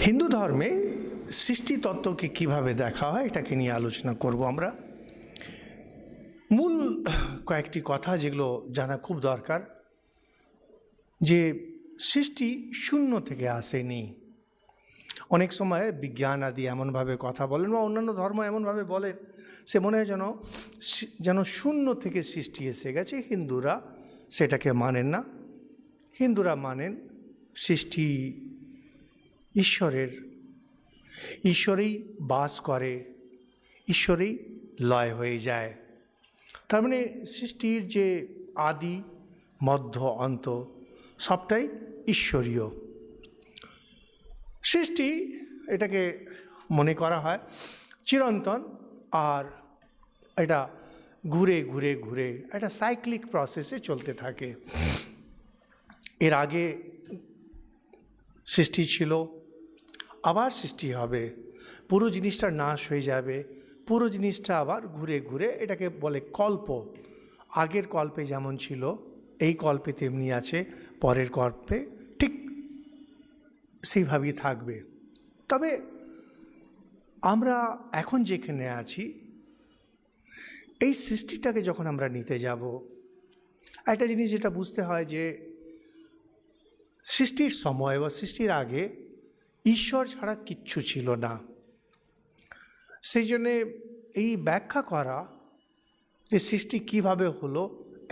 হিন্দু ধর্মে সৃষ্টি তত্ত্বকে কিভাবে দেখা হয় এটাকে নিয়ে আলোচনা করব আমরা। মূল কয়েকটি কথা যেগুলো জানা খুব দরকার, যে সৃষ্টি শূন্য থেকে আসেনি। অনেক সময় বিজ্ঞান আদি এমনভাবে কথা বলেন বা অন্যান্য ধর্ম এমনভাবে বলেন, সে মনে হয় যেন শূন্য থেকে সৃষ্টি এসে গেছে। হিন্দুরা সেটাকে মানেন না। হিন্দুরা মানেন সৃষ্টি ঈশ্বরেই বাস করে, ঈশ্বরেই লয় হয়ে যায়। তার মানে সৃষ্টির যে আদি মধ্য অন্ত সবটাই ঈশ্বরীয়। সৃষ্টি এটাকে মনে করা হয় চিরন্তন, আর এটা ঘুরে ঘুরে ঘুরে একটা সাইক্লিক প্রসেসে চলতে থাকে। এর আগে সৃষ্টি ছিল, আবার সৃষ্টি হবে, পুরো জিনিসটা নাশ হয়ে যাবে, পুরো জিনিসটা আবার ঘুরে ঘুরে, এটাকে বলে কল্প। আগের কল্পে যেমন ছিল এই কল্পে তেমনি আছে, পরের কল্পে ঠিক সেইভাবেই থাকবে। তবে আমরা এখন যেখানে আছি, এই সৃষ্টিটাকে যখন আমরা নিতে যাব, একটা জিনিস যেটা বুঝতে হয় যে সৃষ্টির সময় বা সৃষ্টির আগে ঈশ্বর ছাড়া কিচ্ছু ছিল না। সেই জন্যে এই ব্যাখ্যা করা যে সৃষ্টি কিভাবে হলো,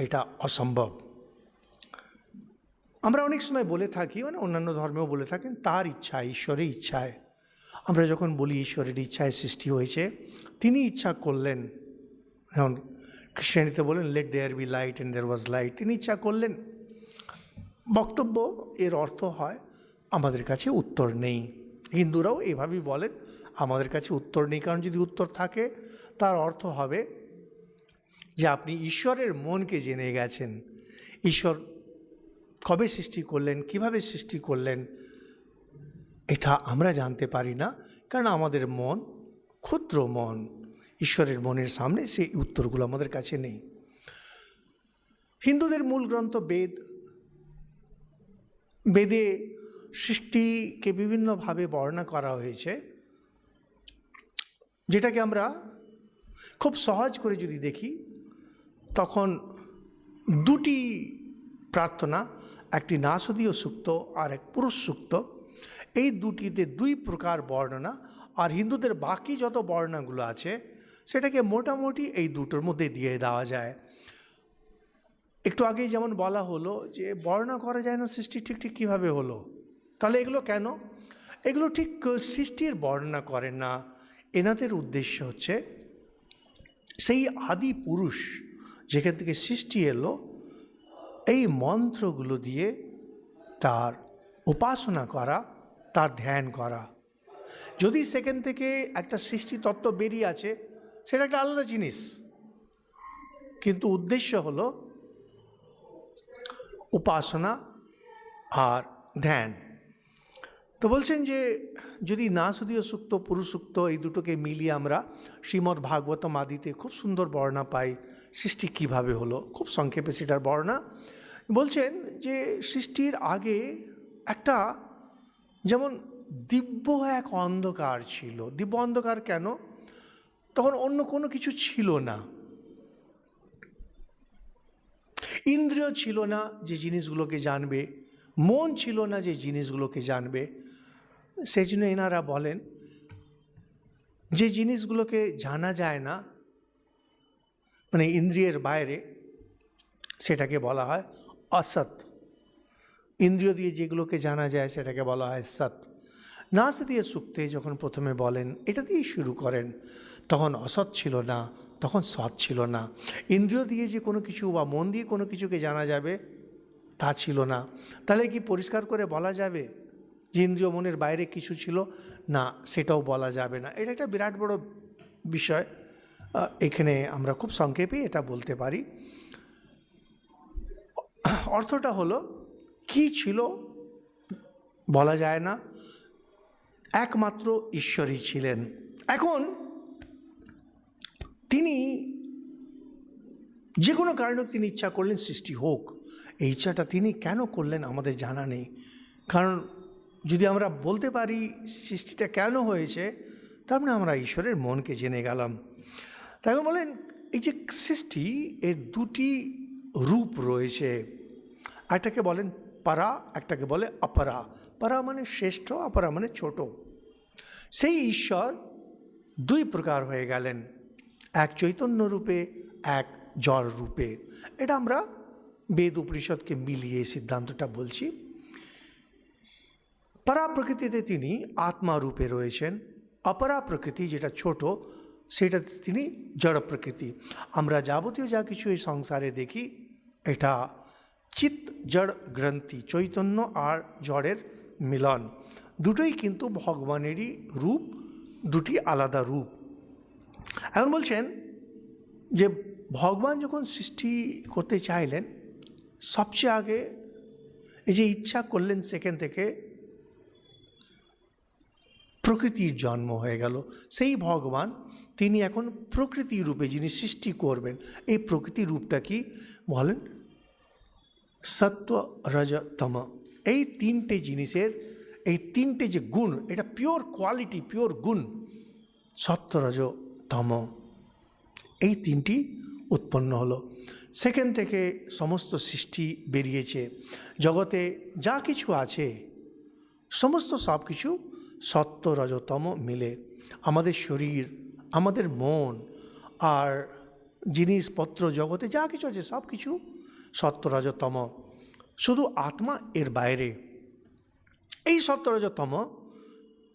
এটা অসম্ভব। আমরা অনেক সময় বলে থাকি, মানে অন্যান্য ধর্মেও বলে থাকেন, তার ইচ্ছা, ঈশ্বরের ইচ্ছায়। আমরা যখন বলি ঈশ্বরের ইচ্ছায় সৃষ্টি হয়েছে, তিনি ইচ্ছা করলেন, যেমন খ্রিস্টানিতে বলেন let there be light and there was light, তিনি ইচ্ছা করলেন। বক্তব্য এর অর্থ হয় আমাদের কাছে উত্তর নেই। হিন্দুরাও এভাবেই বলেন, আমাদের কাছে উত্তর নেই। কারণ যদি উত্তর থাকে, তার অর্থ হবে যে আপনি ঈশ্বরের মনকে জেনে গেছেন। ঈশ্বর কবে সৃষ্টি করলেন, কিভাবে সৃষ্টি করলেন, এটা আমরা জানতে পারি না, কারণ আমাদের মন ক্ষুদ্র মন। ঈশ্বরের মনের সামনে সেই উত্তরগুলো আমাদের কাছে নেই। হিন্দুদের মূল গ্রন্থ বেদ, বেদে সৃষ্টিকে বিভিন্নভাবে বর্ণনা করা হয়েছে, যেটাকে আমরা খুব সহজ করে যদি দেখি, তখন দুটি প্রার্থনা, একটি নাসদীয় সূক্ত আর এক পুরুষ সূক্ত, এই দুটিতে দুই প্রকার বর্ণনা। আর হিন্দুদের বাকি যত বর্ণনাগুলো আছে সেটাকে মোটামুটি এই দুটোর মধ্যে দিয়ে দেওয়া যায়। একটু আগেই যেমন বলা হলো যে বর্ণনা করা যায় না সৃষ্টি ঠিক ঠিক কীভাবে হলো, তাহলে এগুলো কেন? এগুলো ঠিক সৃষ্টির বর্ণনা করেন না। এনাদের উদ্দেশ্য হচ্ছে সেই আদি পুরুষ যেখান থেকে সৃষ্টি এলো, এই মন্ত্রগুলো দিয়ে তার উপাসনা করা, তার ধ্যান করা। যদি সেখান থেকে একটা সৃষ্টি তত্ত্ব বেরিয়ে আছে, সেটা একটা আলাদা জিনিস, কিন্তু উদ্দেশ্য হলো উপাসনা আর ধ্যান। তো বলছেন যে যদি নাসদীয় সূক্ত, পুরুষ সূক্ত, এই দুটোকে মিলিয়ে আমরা শ্রীমদ্ ভাগবতম আদিতে খুব সুন্দর বর্ণনা পাই সৃষ্টি কিভাবে হলো। খুব সংক্ষেপে সেটার বর্ণনা বলছেন যে সৃষ্টির আগে একটা যেমন দিব্য এক অন্ধকার ছিল। দিব্য অন্ধকার কেন? তখন অন্য কোনো কিছু ছিল না, ইন্দ্রিয় ছিল না যে জিনিসগুলোকে জানবে, মন ছিল না যে জিনিসগুলোকে জানবে। সেই জন্য এনারা বলেন যে জিনিসগুলোকে জানা যায় না, মানে ইন্দ্রিয়ের বাইরে, সেটাকে বলা হয় অসৎ। ইন্দ্রিয় দিয়ে যেগুলোকে জানা যায় সেটাকে বলা হয় সৎ। নাসদীয় সূক্তে যখন প্রথমে বলেন, এটা দিয়েই শুরু করেন, তখন অসৎ ছিল না, তখন সৎ ছিল না। ইন্দ্রিয় দিয়ে যে কোনো কিছু বা মন দিয়ে কোনো কিছুকে জানা যাবে তা ছিল না। তাহলে কি পরিষ্কার করে বলা যাবে যে ইন্দ্রিয় মনের বাইরে কিছু ছিল? না, সেটাও বলা যাবে না। এটা একটা বিরাট বড় বিষয়। এখানে আমরা খুব সংক্ষেপে এটা বলতে পারি। অর্থটা হলো কি ছিল বলা যায় না, একমাত্র ঈশ্বরই ছিলেন। এখন তিনি যে কোনো কারণে তিনি ইচ্ছা করলেন সৃষ্টি হোক। এই ইচ্ছাটা তিনি কেন করলেন আমাদের জানা নেই, কারণ যদি আমরা বলতে পারি সৃষ্টিটা কেন হয়েছে, তার মানে আমরা ঈশ্বরের মনকে জেনে গেলাম। তাই বলেন এই যে সৃষ্টি, এর দুটি রূপ রয়েছে। একটাকে বলেন পারা, একটাকে বলে অপরা। পারা মানে শ্রেষ্ঠ, অপরা মানে ছোট। সেই ঈশ্বর দুই প্রকার হয়ে গেলেন, এক চৈতন্য রূপে, এক জড় রূপে। এটা আমরা বেদ উপনিষদকে মিলিয়ে সিদ্ধান্তটা বলছি। পরা প্রকৃতিতে তিনি আত্মা রূপে রয়েছেন, অপরা প্রকৃতি যেটা ছোট সেটাতে তিনি জড় প্রকৃতি। আমরা যাবতীয় যা কিছু এই সংসারে দেখি, এটা চিত জড় গ্রন্থি, চৈতন্য আর জড়ের মিলন। দুটোই কিন্তু ভগবানেরই রূপ, দুটি আলাদা রূপ। এখন বলছেন যে ভগবান যখন সৃষ্টি করতে চাইলেন, সবচেয়ে আগে এই যে ইচ্ছা করলেন, সেখান থেকে প্রকৃতির জন্ম হয়ে গেল। সেই ভগবান তিনি এখন প্রকৃতি রূপে যিনি সৃষ্টি করবেন, এই প্রকৃতি রূপটা কি বলেন? সত্ত্ব, রজ, তম। এই তিনটে জিনিসের, এই তিনটে যে গুণ, এটা পিওর কোয়ালিটি, পিওর গুণ, সত্ত্ব, রজ, তম, এই তিনটি উৎপন্ন হলো। সেখান থেকে সমস্ত সৃষ্টি বেরিয়েছে। জগতে যা কিছু আছে সমস্ত সব কিছু সত্ত্ব, রজতম মিলে। আমাদের শরীর, আমাদের মন আর জিনিসপত্র, জগতে যা কিছু আছে সব কিছু সত্ত্ব, রজতম। শুধু আত্মা এর বাইরে। এই সত্ত্ব, রজতম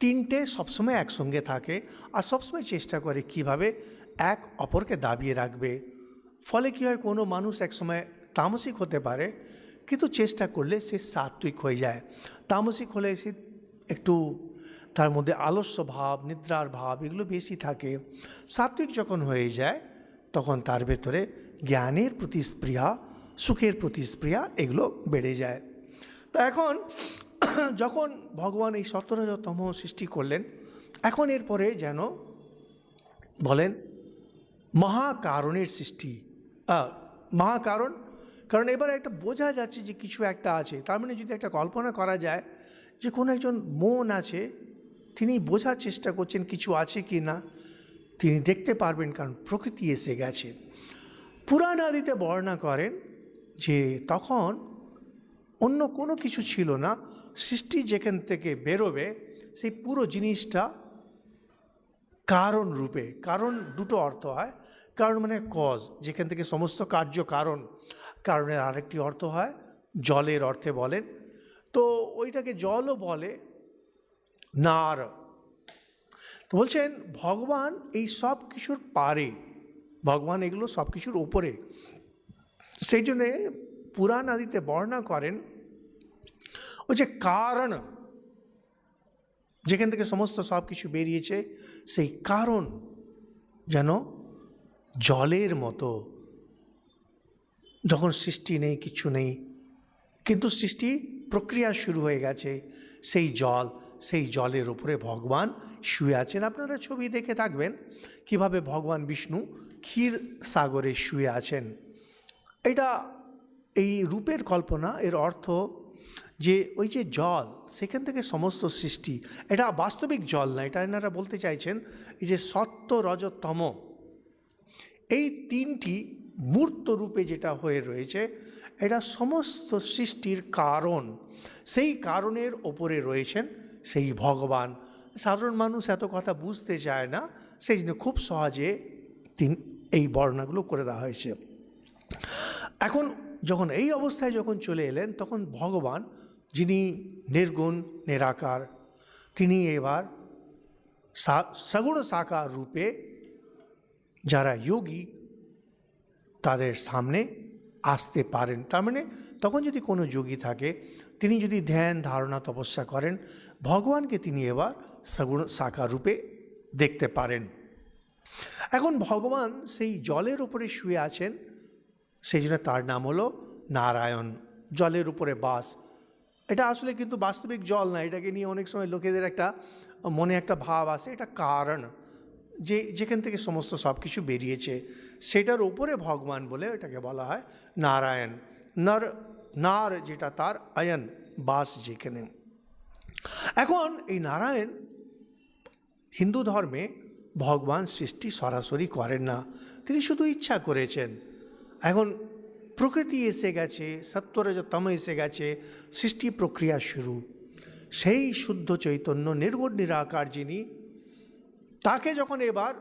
তিনটে সবসময় একসঙ্গে থাকে আর সবসময় চেষ্টা করে কিভাবে এক অপরকে দাবিয়ে রাখবে। ফলে কী হয়, কোনো মানুষ একসময় তামসিক হতে পারে, কিন্তু চেষ্টা করলে সে সাত্ত্বিক হয়ে যায়। তামসিক হলে সে একটু তার মধ্যে আলস্য ভাব, নিদ্রার ভাব এগুলো বেশি থাকে। সাত্ত্বিক যখন হয়ে যায় তখন তার ভেতরে জ্ঞানের প্রতি স্পৃহা, সুখের প্রতি স্পৃহা এগুলো বেড়ে যায়। তো এখন যখন ভগবান এই সত্ত্বরজতম সৃষ্টি করলেন, এখন এরপরে যেন বলেন মহাকারণের সৃষ্টি। মহাকারণ, কারণ এবার একটা বোঝা যাচ্ছে যে কিছু একটা আছে। তার মানে যদি একটা কল্পনা করা যায় যে কোনো একজন মন আছে, তিনি বোঝার চেষ্টা করছেন কিছু আছে কি না, তিনি দেখতে পারবেন, কারণ প্রকৃতি এসে গেছে। পুরাণ আদিতে বর্ণনা করেন যে তখন অন্য কোনো কিছু ছিল না, সৃষ্টি যেখান থেকে বেরোবে সেই পুরো জিনিসটা কারণ রূপে। কারণ দুটো অর্থ হয়, কারণ মানে কজ, যেখান থেকে সমস্ত কার্য কারণ। কারণের আরেকটি অর্থ হয় জলের অর্থে বলেন, তো ওইটাকে জলও বলে, নার। তো বলছেন ভগবান এই সব কিছুর পারে, ভগবান এগুলো সব কিছুর ওপরে। সেই জন্যে পুরাণ আদিতে বর্ণনা করেন ওই যে কারণ, যেখান থেকে সমস্ত সব কিছু বেরিয়েছে, সেই কারণ যেন জলের মতো। যখন সৃষ্টি নেই, কিছু নেই, কিন্তু সৃষ্টি প্রক্রিয়া শুরু হয়ে গেছে, সেই জল, সেই জলের উপরে ভগবান শুয়ে আছেন। আপনারা ছবি দেখে থাকবেন কিভাবে ভগবান বিষ্ণু ক্ষীর সাগরে শুয়ে আছেন। এটা এই রূপের কল্পনা, এর অর্থ যে ওই যে জল, সেখান থেকে সমস্ত সৃষ্টি। এটা বাস্তবিক জল না, এটা এনারা বলতে চাইছেন এই যে সত্ত্ব, রজতম, এই তিনটি মূর্ত রূপে যেটা হয়ে রয়েছে, এটা সমস্ত সৃষ্টির কারণ। সেই কারণের ওপরে রয়েছেন সেই ভগবান। সাধারণ মানুষ এত কথা বুঝতে চায় না, সেই জন্য খুব সহজে এই বর্ণনাগুলো করে দেওয়া হয়েছে। এখন যখন এই অবস্থায় যখন চলে এলেন, তখন ভগবান যিনি নির্গুণ নিরাকার, তিনি এবার সগুণ সাকার রূপে যারা যোগী তাদের সামনে আসতে পারেন। তার মানে তখন যদি কোনো যোগী থাকে, তিনি যদি ধ্যান, ধারণা, তপস্যা করেন, ভগবানকে তিনি এবার সগুণ সাকার রূপে দেখতে পারেন। এখন ভগবান সেই জলের উপরে শুয়ে আছেন, সেই জন্য তার নাম হলো নারায়ণ, জলের উপরে বাস। এটা আসলে কিন্তু বাস্তবিক জল না, এটাকে নিয়ে অনেক সময় লোকেদের একটা মনে একটা ভাব আসে, এটা কারণ, যে যেখান থেকে সমস্ত সব কিছু বেরিয়েছে, সেটার উপরে ভগবান বলে এটাকে বলা হয় নারায়ণ। নার যেটা তার আয়ন, বাস যেখানে। এখন এই নারায়ণ হিন্দু ধর্মে ভগবান সৃষ্টি সরাসরি করেন না, তিনি শুধু ইচ্ছা করেছেন। এখন প্রকৃতি এসে গেছে, সত্বরজতম এসে গেছে, সৃষ্টি প্রক্রিয়া শুরু। সেই শুদ্ধ চৈতন্য নির্গুণ নিরাকার যিনি, তাকে যখন এবার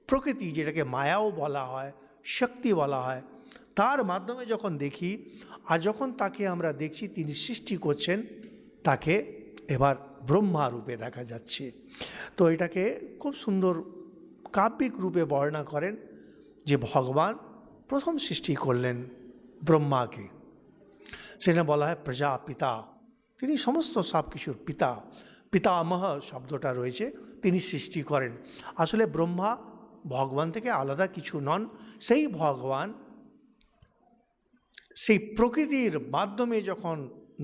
প্রকৃতি, যেটাকে মায়াও বলা হয়, শক্তি বলা হয়, তার মাধ্যমে যখন দেখি, আর যখন তাকে আমরা দেখছি তিনি সৃষ্টি করছেন, তাকে এবার ব্রহ্মা রূপে দেখা যাচ্ছে। তো এটাকে খুব সুন্দর কাব্যিক রূপে বর্ণনা করেন যে ভগবান প্রথম সৃষ্টি করলেন ব্রহ্মাকে, সেটা বলা হয় প্রজাপিতা। তিনি সমস্ত সব কিছুর পিতা, পিতামহ শব্দটা রয়েছে, তিনি সৃষ্টি করেন। আসলে ব্রহ্মা ভগবান থেকে আলাদা কিছু নন, সেই ভগবান সেই প্রকৃতির মাধ্যমে যখন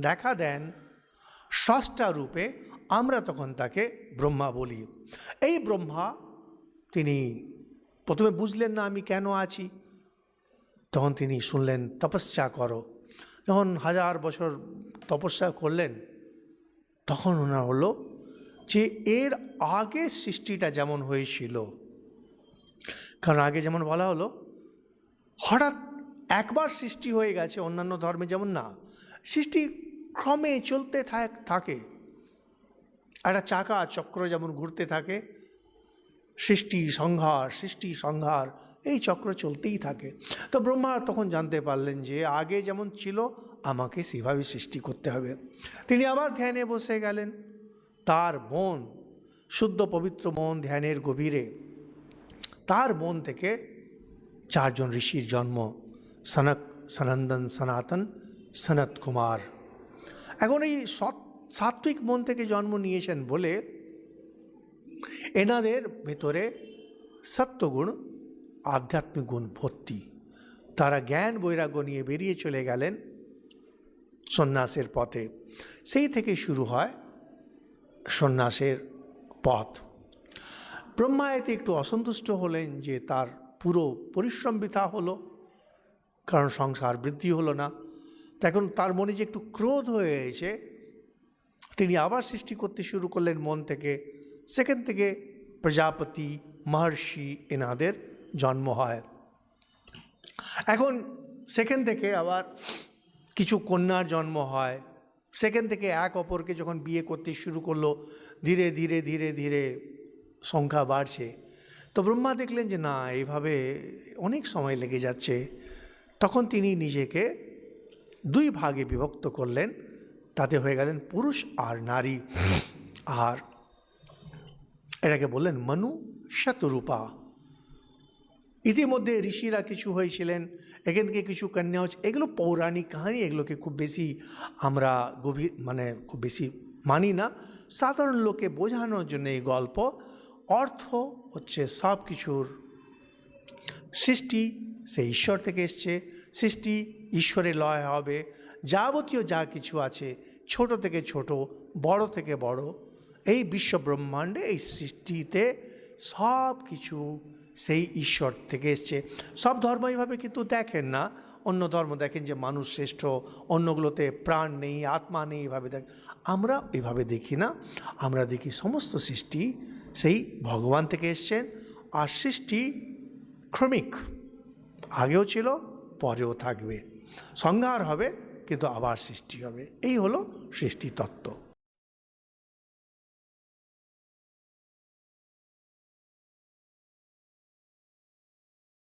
দেখা দেন স্রষ্টা রূপে, আমরা তখন তাকে ব্রহ্মা বলি। এই ব্রহ্মা তিনি প্রথমে বুঝলেন না আমি কেন আছি, তখন তিনি শুনলেন তপস্যা করো। যখন 1000 বছর তপস্যা করলেন, তখন ওনার হলো যে এর আগে সৃষ্টিটা যেমন হয়েছিল, কারণ আগে যেমন বলা হলো হঠাৎ একবার সৃষ্টি হয়ে গেছে, অন্যান্য ধর্মে যেমন না, সৃষ্টি ক্রমে চলতে থাকে, একটা চাকা চক্র যেমন ঘুরতে থাকে, সৃষ্টি সংহার এই চক্র চলতেই থাকে। তো ব্রহ্মা তখন জানতে পারলেন যে আগে যেমন ছিল আমাকে সেভাবে সৃষ্টি করতে হবে। তিনি আবার ধ্যানে বসে গেলেন। তার মন, শুদ্ধ পবিত্র মন, ধ্যানের গভীরে তার মন থেকে 4 জন ঋষির জন্ম, সনক, সনন্দন, সনাতন, সনত কুমার। এখন এই সাত্বিক মন থেকে জন্ম নিয়েছেন বলে এনাদের ভেতরে সত্যগুণ, আধ্যাত্মিক গুণ ভর্তি। তারা জ্ঞান বৈরাগ্য নিয়ে বেরিয়ে চলে গেলেন সন্ন্যাসের পথে। সেই থেকে শুরু হয় সন্ন্যাসের পথ। ব্রহ্মা এতে একটু অসন্তুষ্ট হলেন যে তার পুরো পরিশ্রম বৃথা হলো, কারণ সংসার বৃদ্ধি হলো না। তখন তার মনে যে একটু ক্রোধ হয়েছে, তিনি আবার সৃষ্টি করতে শুরু করলেন মন থেকে। সেখান থেকে প্রজাপতি, মহর্ষি এনাদের জন্ম হয়। এখন সেখান থেকে আবার কিছু কন্যার জন্ম হয়। সেখান থেকে এক অপরকে যখন বিয়ে করতে শুরু করলো, ধীরে ধীরে ধীরে ধীরে সংখ্যা বাড়ছে। তো ব্রহ্মা দেখলেন যে না, এইভাবে অনেক সময় লেগে যাচ্ছে। তখন তিনি নিজেকে 2 ভাগে বিভক্ত করলেন, তাতে হয়ে গেলেন পুরুষ আর নারী। আর এটাকে বললেন মনু শতরূপা। ইতিমধ্যে ঋষিরা কিছু হয়েছিলেন, এখান থেকে কিছু কন্যা হচ্ছে। এগুলো পৌরাণিক কাহিনী, এগুলোকে খুব বেশি আমরা খুব বেশি মানি না। সাধারণ লোকে বোঝানোর জন্য এই গল্প। অর্থ হচ্ছে সব কিছুর সৃষ্টি সেই ঈশ্বর থেকে এসছে, সৃষ্টি ঈশ্বরে লয় হবে। যাবতীয় যা কিছু আছে, ছোট থেকে ছোট, বড় থেকে বড়, এই বিশ্ব ব্রহ্মাণ্ডে, এই সৃষ্টিতে সব কিছু সেই ঈশ্বর থেকে এসছে। সব ধর্ম এইভাবে কিন্তু দেখেন না। অন্য ধর্ম দেখেন যে মানুষ শ্রেষ্ঠ, অন্যগুলোতে প্রাণ নেই, আত্মা নেই, এইভাবে দেখেন। আমরা এইভাবে দেখি না। আমরা দেখি সমস্ত সৃষ্টি সেই ভগবান থেকে এসছেন। আর সৃষ্টি ক্রমিক, আগেও ছিল, পরেও থাকবে। সংহার হবে, কিন্তু আবার সৃষ্টি হবে। এই হলো সৃষ্টি তত্ত্ব।